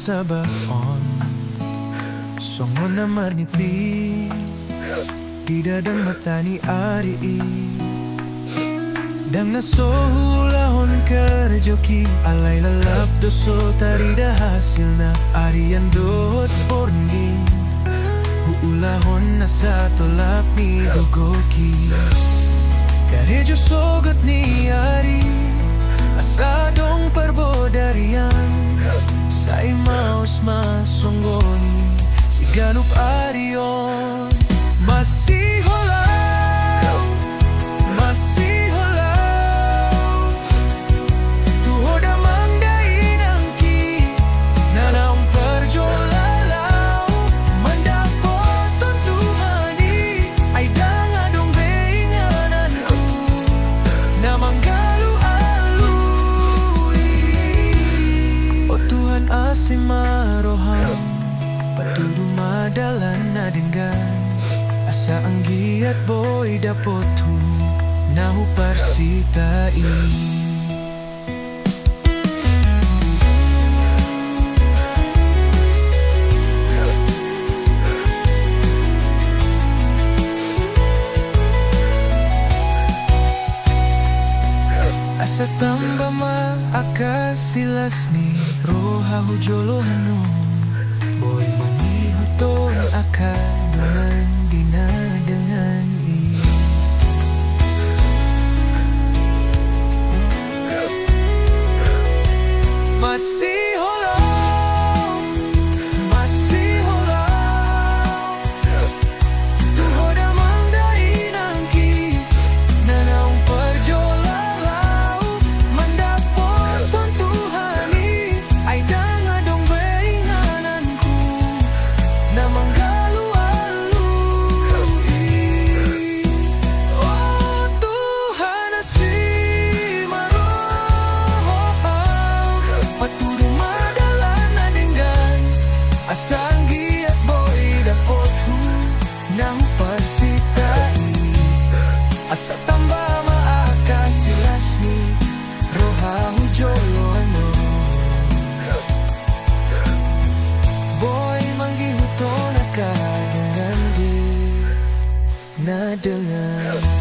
sa baon. Songon na marnipi di dadang mata ni ari. Dang nasohulahon kerjoki alay lalap doso tarida hasil na arian dot porning. Huulahon na sa tolap ni Gogoki karejo sogot ni ari asadong parbodarian sa imaos masunggoni si galup arion masiholaw masiholaw tuhod amang dainang ki nanaong perjolalaw mandapot tuntuhani ay dangadong beinganan ko na manggalu-alui o Tuhan asim maroham patudu madalan na denggan asa ang giat boy dapot hu nahu parsitai. Asa tamba maakasilas ni roha hujolohano boy mangihuton akadungan dinadangan masiholaw masiholaw tuhod amang dainang ki nanaong perjolalaw mandapot tuntuhani ay dangadong beinganan ko na manggalu-alui o Tuhan asim maroham patudu madalan na denggan asang giat boy dapot hu nahu parsitai asa tamba maakasilas ni roha hujoloano boy manggihuton akadungan di na dengan